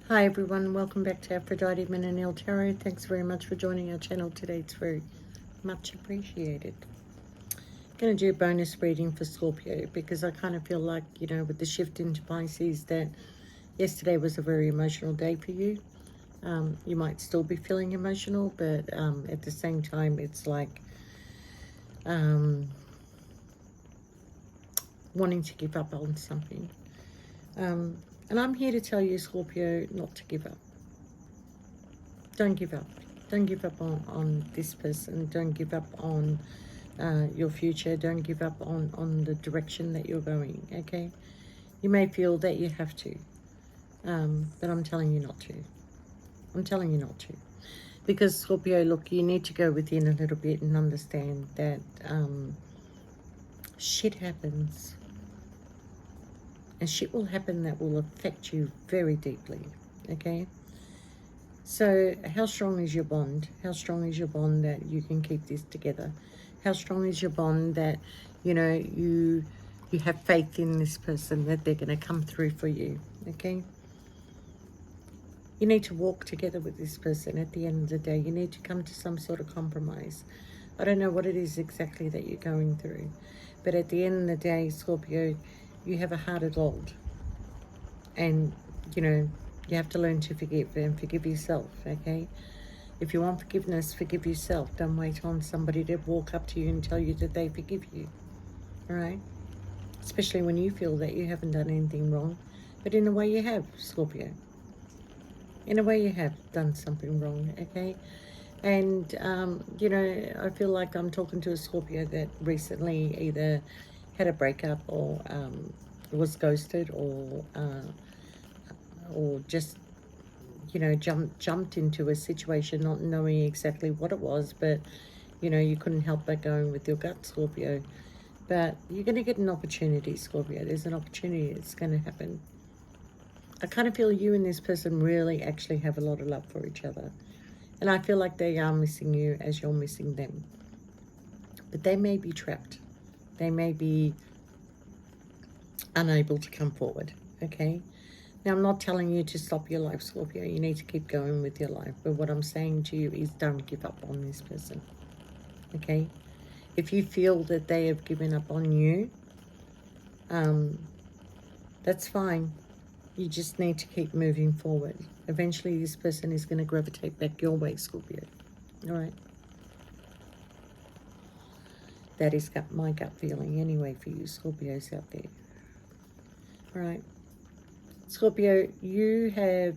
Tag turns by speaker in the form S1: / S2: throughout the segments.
S1: Hi everyone, welcome back to Aphrodite Men and El Tarot. Thanks very much for joining our channel today. It's very much appreciated. Going to do a bonus reading for Scorpio because I kind of feel like, with the shift into Pisces that yesterday was a very emotional day for you. You might still be feeling emotional, but at the same time, it's like wanting to give up on something. And I'm here to tell you, Scorpio, not to give up. Don't give up. Don't give up on this person. Don't give up on your future. Don't give up on the direction that you're going, okay? You may feel that you have to, but I'm telling you not to. I'm telling you not to. Because, Scorpio, look, you need to go within a little bit and understand that shit happens. And shit will happen that will affect you very deeply, okay? So how strong is your bond? How strong is your bond that you can keep this together? How strong is your bond that, you have faith in this person, that they're going to come through for you, okay? You need to walk together with this person at the end of the day. You need to come to some sort of compromise. I don't know what it is exactly that you're going through, but at the end of the day, Scorpio, you have a heart of gold. And, you have to learn to forgive and forgive yourself, okay? If you want forgiveness, forgive yourself. Don't wait on somebody to walk up to you and tell you that they forgive you, all right? Especially when you feel that you haven't done anything wrong. But in a way you have, Scorpio. In a way you have done something wrong, okay? And, I feel like I'm talking to a Scorpio that recently either had a breakup or was ghosted or just jumped into a situation not knowing exactly what it was, but you couldn't help but going with your gut, Scorpio. But you're going to get an opportunity, Scorpio. There's an opportunity that's going to happen. I kind of feel you and this person really actually have a lot of love for each other, and I feel like they are missing you as you're missing them. But they may be trapped. They may be unable to come forward, okay? Now, I'm not telling you to stop your life, Scorpio. You need to keep going with your life. But what I'm saying to you is don't give up on this person, okay? If you feel that they have given up on you, that's fine. You just need to keep moving forward. Eventually, this person is going to gravitate back your way, Scorpio. All right? That is my gut feeling anyway for you Scorpios out there. All right? Scorpio, you have,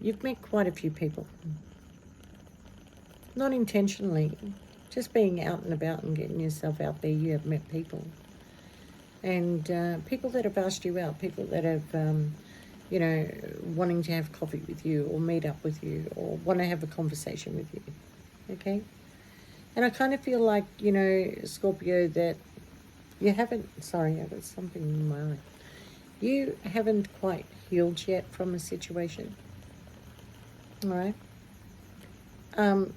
S1: you've met quite a few people. Not intentionally, just being out and about and getting yourself out there, you have met people. And people that have asked you out, people that have, wanting to have coffee with you or meet up with you or want to have a conversation with you, okay? And I kind of feel like, Scorpio, that you haven't, sorry, I got something in my eye. You haven't quite healed yet from a situation, all right? And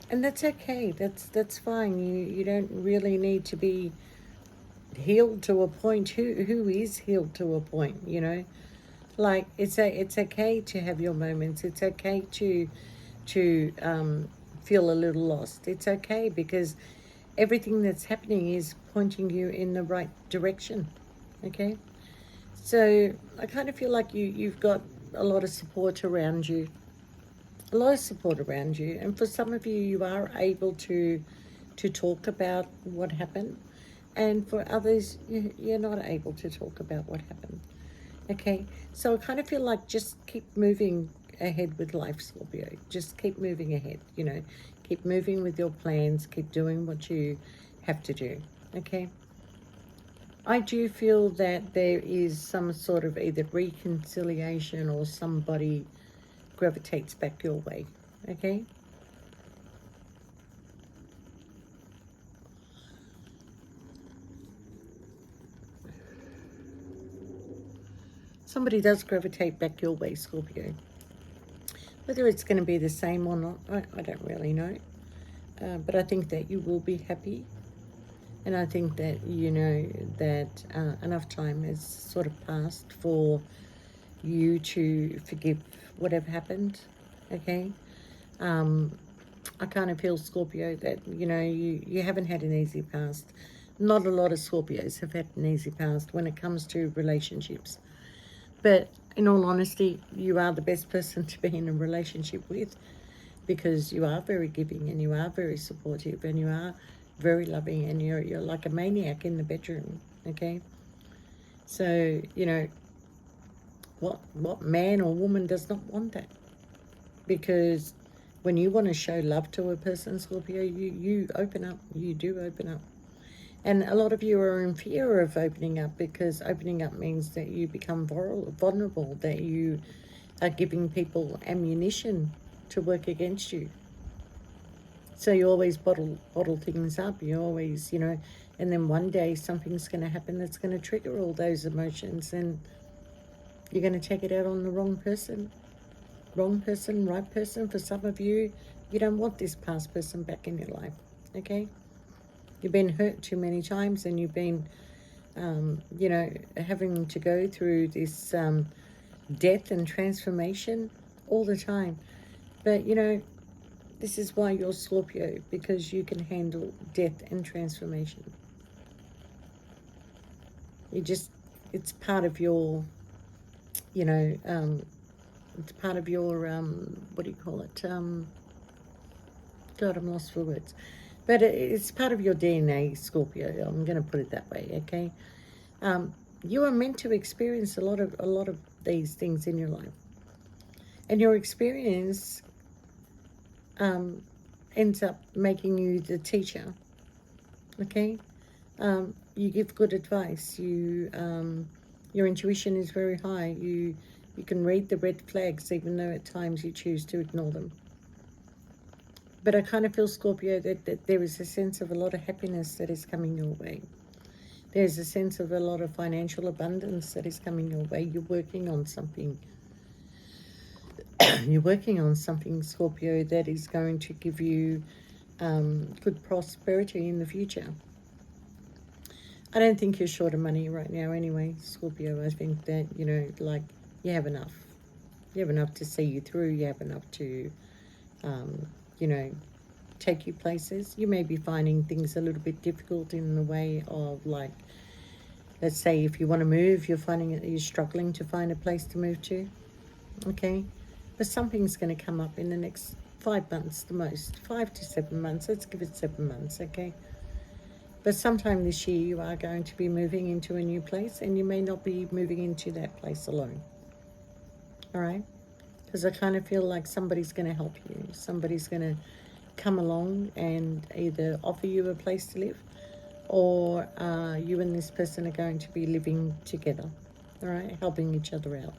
S1: that's okay. That's fine. You don't really need to be healed to a point. Who is healed to a point? Like it's okay to have your moments. It's okay to feel a little lost. It's okay because everything that's happening is pointing you in the right direction. Okay. So I kind of feel like you've got a lot of support around you. A lot of support around you, and for some of you, you are able to talk about what happened, and for others, you're not able to talk about what happened. Okay, so I kind of feel like just keep moving ahead with life, Scorpio. Just keep moving ahead. Keep moving with your plans. Keep doing what you have to do. Okay. I do feel that there is some sort of either reconciliation or somebody gravitates back your way, okay? Somebody does gravitate back your way, Scorpio. Whether it's going to be the same or not, I don't really know. But I think that you will be happy. And I think that, that enough time has sort of passed for you to forgive whatever happened, okay? I kind of feel, Scorpio, that, you haven't had an easy past. Not a lot of Scorpios have had an easy past when it comes to relationships. But in all honesty, you are the best person to be in a relationship with, because you are very giving and you are very supportive and you are very loving, and you're like a maniac in the bedroom, okay? So, what man or woman does not want that? Because when you want to show love to a person, Scorpio, you open up. You do open up. And a lot of you are in fear of opening up, because opening up means that you become vulnerable, that you are giving people ammunition to work against you. So you always bottle things up. You always, and then one day something's going to happen that's going to trigger all those emotions, and you're going to take it out on the wrong person. Wrong person, right person. For some of you, you don't want this past person back in your life, okay? You've been hurt too many times, and you've been, having to go through this death and transformation all the time. But, this is why you're Scorpio, because you can handle death and transformation. It's part of your, it's part of your, what do you call it? God, I'm lost for words. But it's part of your DNA, Scorpio. I'm going to put it that way, okay? You are meant to experience a lot of these things in your life, and your experience ends up making you the teacher. Okay, you give good advice. Your intuition is very high. You can read the red flags, even though at times you choose to ignore them. But I kind of feel, Scorpio, that there is a sense of a lot of happiness that is coming your way. There's a sense of a lot of financial abundance that is coming your way. You're working on something. You're working on something, Scorpio, that is going to give you good prosperity in the future. I don't think you're short of money right now anyway, Scorpio. I think that, you have enough. You have enough to see you through. You have enough to, take you places. You may be finding things a little bit difficult in the way of, like, let's say if you want to move, you're finding that you're struggling to find a place to move to. Okay? But something's going to come up in the next 5 months, the most. 5 to 7 months. Let's give it 7 months, okay? But sometime this year you are going to be moving into a new place, and you may not be moving into that place alone. All right? Because I kind of feel like somebody's going to help you. Somebody's going to come along and either offer you a place to live, or you and this person are going to be living together, all right, helping each other out.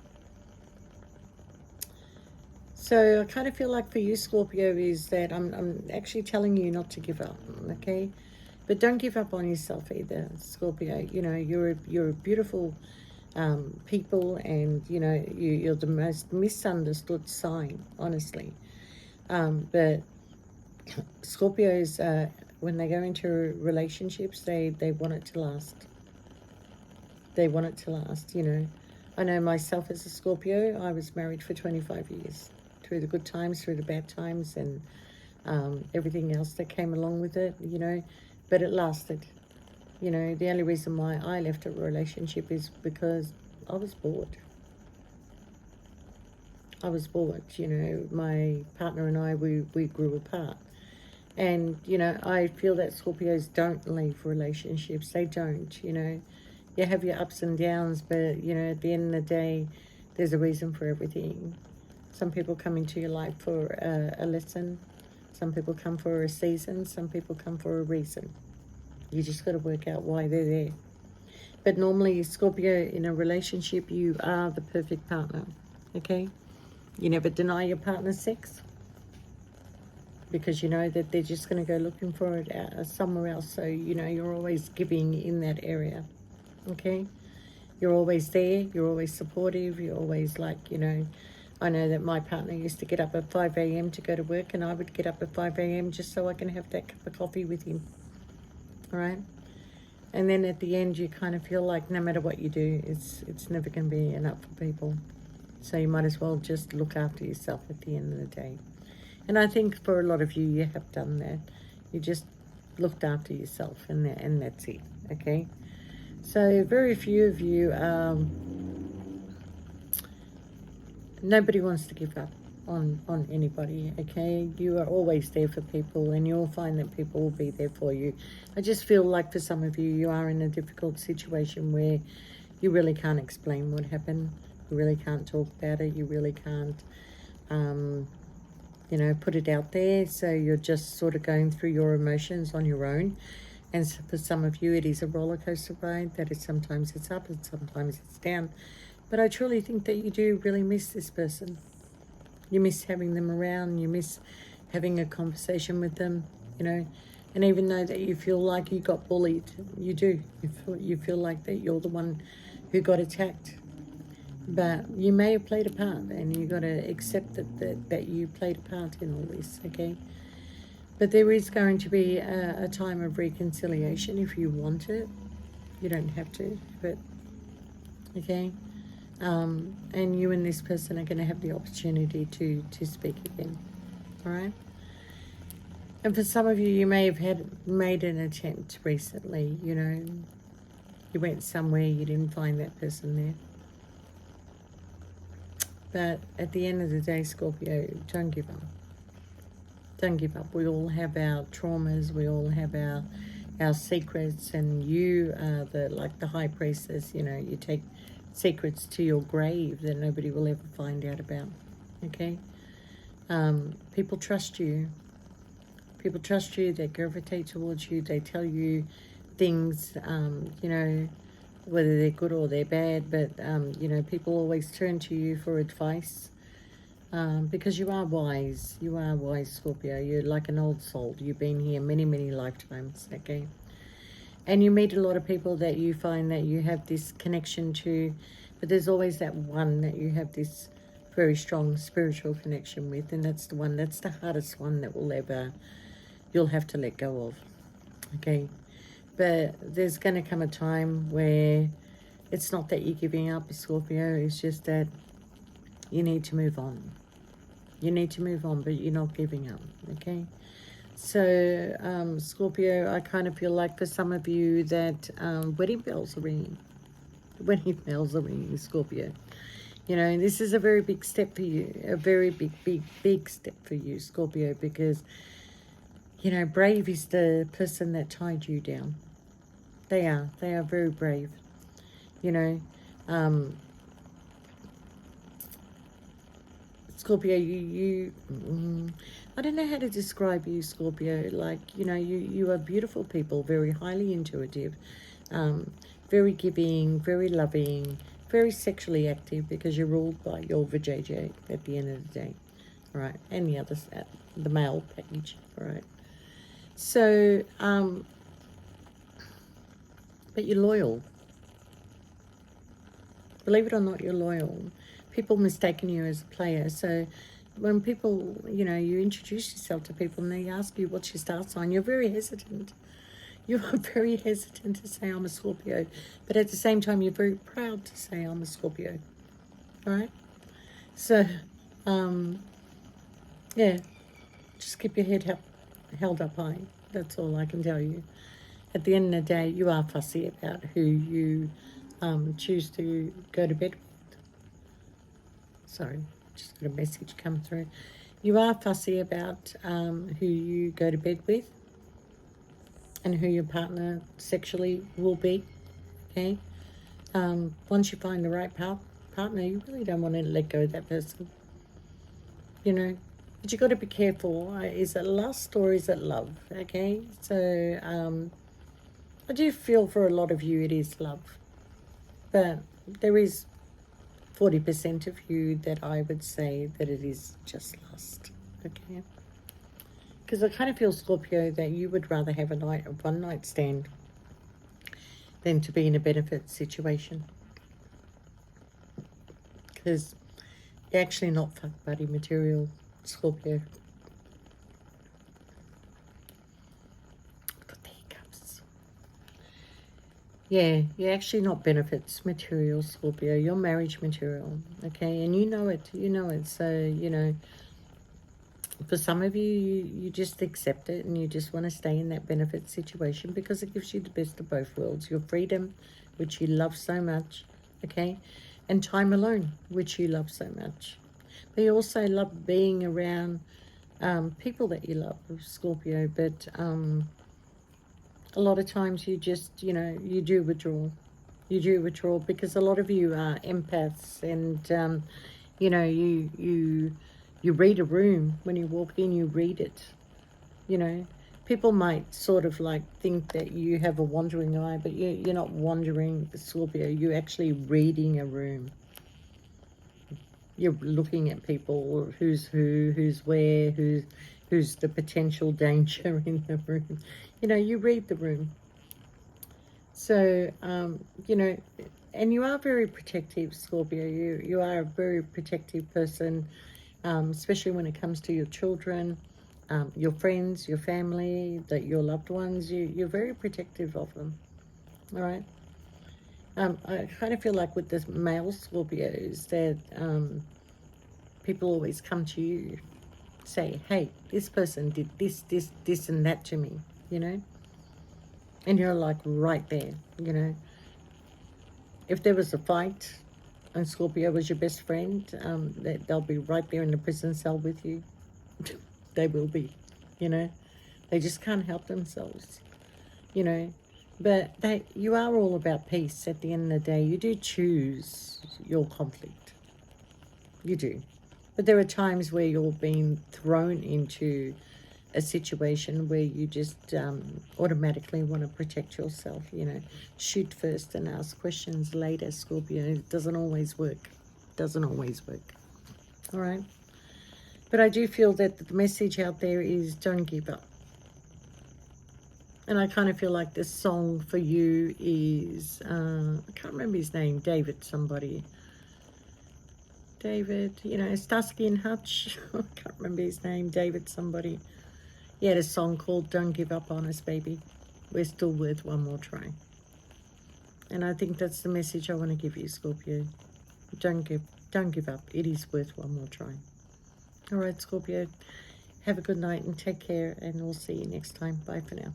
S1: So I kind of feel like for you, Scorpio, is that I'm actually telling you not to give up, okay? But don't give up on yourself either, Scorpio. You're a beautiful people, and you're the most misunderstood sign, honestly. But Scorpios, when they go into relationships, they want it to last. They want it to last, I know myself as a Scorpio, I was married for 25 years. Through the good times, through the bad times, and everything else that came along with it, But it lasted. The only reason why I left a relationship is because I was bored. I was bored, My partner and I, we grew apart. And, I feel that Scorpios don't leave relationships. They don't, You have your ups and downs, but, at the end of the day, there's a reason for everything. Some people come into your life for a lesson. Some people come for a season. Some people come for a reason. You just got to work out why they're there. But normally, Scorpio, in a relationship, you are the perfect partner, okay? You never deny your partner's sex, because you know that they're just going to go looking for it somewhere else. So, you're always giving in that area, okay? You're always there. You're always supportive. You're always like, I know that my partner used to get up at 5 a.m. to go to work, and I would get up at 5 a.m. just so I can have that cup of coffee with him, all right? And then at the end, you kind of feel like no matter what you do, it's never going to be enough for people. So you might as well just look after yourself at the end of the day. And I think for a lot of you, you have done that. You just looked after yourself, and that's it, okay? So very few of you, nobody wants to give up on anybody, okay? You are always there for people, and you'll find that people will be there for you. I just feel like for some of you, you are in a difficult situation where you really can't explain what happened. You really can't talk about it. You really can't, you know, put it out there. So you're just sort of going through your emotions on your own. And so for some of you, it is a roller coaster ride. That is, sometimes it's up and sometimes it's down. But I truly think that you do really miss this person. You miss having them around. You miss having a conversation with them, you know. And even though that you feel like you got bullied, you do. You feel like that you're the one who got attacked. But you may have played a part, and you got to accept that you played a part in all this, okay? But there is going to be a time of reconciliation if you want it. You don't have to, but okay? And you and this person are going to have the opportunity to speak again, all right? And for some of you, you may have made an attempt recently, you know. You went somewhere, you didn't find that person there. But at the end of the day, Scorpio, don't give up. Don't give up. We all have our traumas. We all have our secrets. And you are the high priestess. You know, you take secrets to your grave that nobody will ever find out about. Okay? People trust you. People trust you. They gravitate towards you. They tell you things, you know, whether they're good or they're bad, but, you know, people always turn to you for advice, because you are wise. You are wise, Scorpio. You're like an old soul. You've been here many, many lifetimes, okay? And you meet a lot of people that you find that you have this connection to, but there's always that one that you have this very strong spiritual connection with, and that's the one, that's the hardest one that you'll have to let go of, okay? But there's going to come a time where it's not that you're giving up, Scorpio. It's just that you need to move on. You need to move on, but you're not giving up, okay? So, Scorpio, I kind of feel like for some of you that wedding bells are ringing. Wedding bells are ringing, Scorpio. You know, this is a very big step for you. A very big, big, big step for you, Scorpio, because, you know, brave is the person that tied you down. They are very brave, you know. Scorpio, I don't know how to describe you, Scorpio. Like, you know, you are beautiful people, very highly intuitive, very giving, very loving, very sexually active, because you're ruled by your vajayjay at the end of the day, all right? And the others, the male package, all right? So, but you're loyal. Believe it or not, you're loyal. People mistaken you as a player. So when people, you know, you introduce yourself to people and they ask you what's your star sign, you're very hesitant. You are very hesitant to say I'm a Scorpio. But at the same time, you're very proud to say I'm a Scorpio. All right? So, yeah, just keep your head held up high. That's all I can tell you. At the end of the day, you are fussy about who you choose to go to bed with. Sorry, just got a message come through. You are fussy about who you go to bed with and who your partner sexually will be, okay? Once you find the right partner, you really don't want to let go of that person, you know? But you got to be careful. Is it lust or is it love, okay? So I do feel for a lot of you it is love. But there is 40% of you that I would say that it is just lust, okay? Because I kind of feel, Scorpio, that you would rather have a one night stand than to be in a benefit situation. Because you're actually not fuck buddy material, Scorpio. Got the hiccups. Yeah, you're actually not benefits material, Scorpio. You're marriage material, okay? And you know it. You know it. So, for some of you, you just accept it and you just want to stay in that benefit situation because it gives you the best of both worlds. Your freedom, which you love so much, okay? And time alone, which you love so much. But you also love being around people that you love, Scorpio. But a lot of times you just, you do withdraw. You do withdraw because a lot of you are empaths, and you read a room when you walk in. You read it. You know, people might sort of like think that you have a wandering eye, but you're not wandering, Scorpio. You're actually reading a room. You're looking at people, who's who, who's where, who's the potential danger in the room. You read the room. So, and you are very protective, Scorpio. You are a very protective person, especially when it comes to your children, your friends, your family, your loved ones. You're very protective of them. All right. I kind of feel like with the male Scorpios that people always come to you, say, "Hey, this person did this, and that to me," you know, and you're like right there, If there was a fight and Scorpio was your best friend, they'll be right there in the prison cell with you. They will be, you know. They just can't help themselves, you know. But you are all about peace at the end of the day. You do choose your conflict. You do. But there are times where you're being thrown into a situation where you just automatically want to protect yourself, shoot first and ask questions later, Scorpio. It doesn't always work. Doesn't always work. All right. But I do feel that the message out there is don't give up. And I kind of feel like this song for you is, I can't remember his name, David somebody. David, Starsky and Hutch. I can't remember his name, David somebody. He had a song called Don't Give Up on Us, Baby. We're still worth one more try. And I think that's the message I want to give you, Scorpio. Don't give up. It is worth one more try. All right, Scorpio. Have a good night and take care, and we'll see you next time. Bye for now.